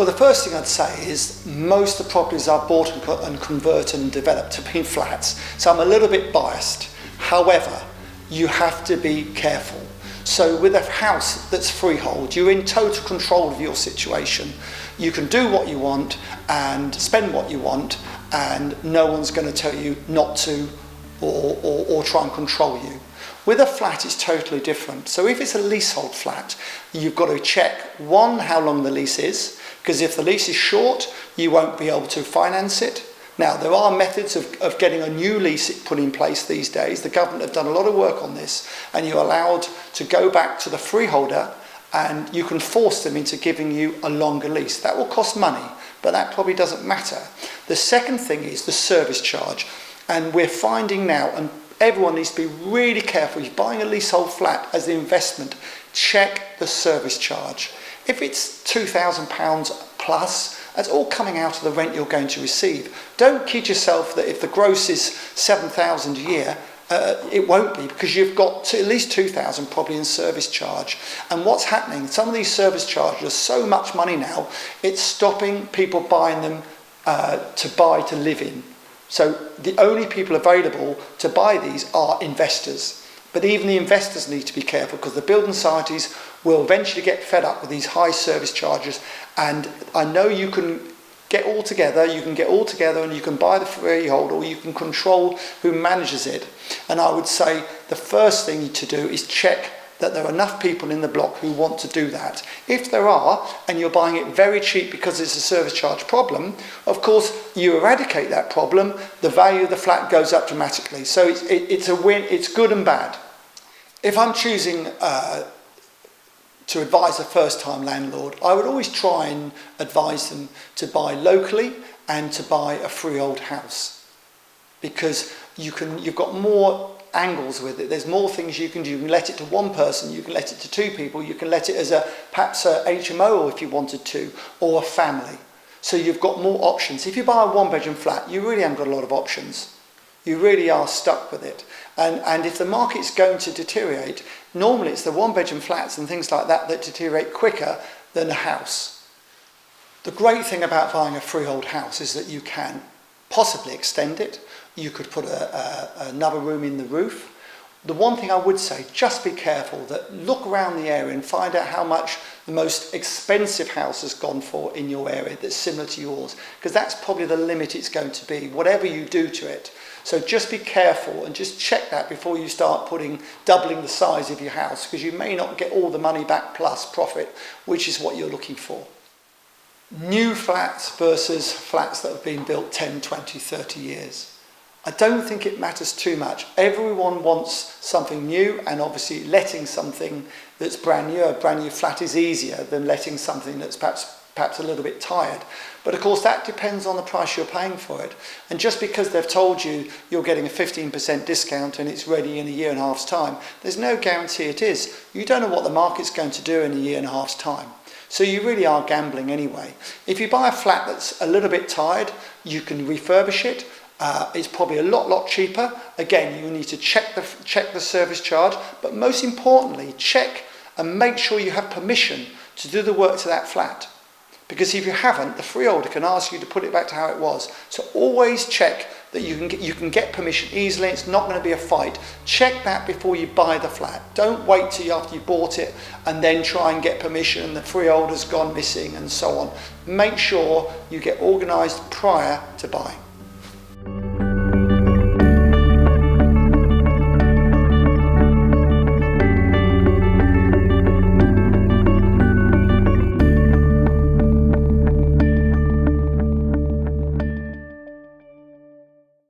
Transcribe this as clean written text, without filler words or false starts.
Well, the first thing I'd say is most of the properties are bought and converted and developed to be flats. So I'm a little bit biased. However, you have to be careful. So with a house that's freehold, you're in total control of your situation. You can do what you want and spend what you want, and no one's going to tell you not to or try and control you. With a flat, it's totally different. So if it's a leasehold flat, you've got to check, one, how long the lease is, because if the lease is short, you won't be able to finance it. Now, there are methods of getting a new lease put in place these days. The government have done a lot of work on this, and you're allowed to go back to the freeholder and you can force them into giving you a longer lease. That will cost money, but that probably doesn't matter. The second thing is the service charge. And we're finding now, and everyone needs to be really careful, if you're buying a leasehold flat as an investment, check the service charge. If it's £2,000 plus, that's all coming out of the rent you're going to receive. Don't kid yourself that if the gross is £7,000 a year, it won't be, because you've got at least £2,000 probably in service charge. And what's happening, some of these service charges are so much money now, it's stopping people buying them to live in. So the only people available to buy these are investors. But even the investors need to be careful, because the building societies will eventually get fed up with these high service charges. And I know you can get all together and you can buy the freehold, or you can control who manages it. And I would say the first thing to do is check that there are enough people in the block who want to do that. If there are, and you're buying it very cheap because it's a service charge problem, of course you eradicate that problem, the value of the flat goes up dramatically. So it's a win, it's good and bad. If I'm choosing to advise a first-time landlord, I would always try and advise them to buy locally and to buy a freehold house, because you've got more angles with it. There's more things you can do. You can let it to one person, you can let it to two people, you can let it as perhaps a HMO if you wanted to, or a family. So you've got more options. If you buy a one-bedroom flat, you really haven't got a lot of options. You really are stuck with it. And if the market's going to deteriorate, normally it's the one-bedroom flats and things like that that deteriorate quicker than a house. The great thing about buying a freehold house is that you can possibly extend it. You could put another room in the roof. The one thing I would say, just be careful, that look around the area and find out how much the most expensive house has gone for in your area that's similar to yours, because that's probably the limit it's going to be, whatever you do to it. So just be careful and just check that before you start doubling the size of your house, because you may not get all the money back plus profit, which is what you're looking for. New flats versus flats that have been built 10, 20, 30 years. I don't think it matters too much. Everyone wants something new, and obviously letting something that's brand new, a brand new flat, is easier than letting something that's perhaps a little bit tired. But of course that depends on the price you're paying for it. And just because they've told you you're getting a 15% discount and it's ready in a year and a half's time, there's no guarantee it is. You don't know what the market's going to do in a year and a half's time. So you really are gambling anyway. If you buy a flat that's a little bit tired, you can refurbish it. It's probably a lot cheaper. Again, you need to check the service charge, but most importantly, check and make sure you have permission to do the work to that flat. Because if you haven't, the freeholder can ask you to put it back to how it was. So always check that you can get permission easily. It's not going to be a fight. Check that before you buy the flat. Don't wait till after you bought it and then try and get permission and the freeholder's gone missing and so on. Make sure you get organised prior to buying.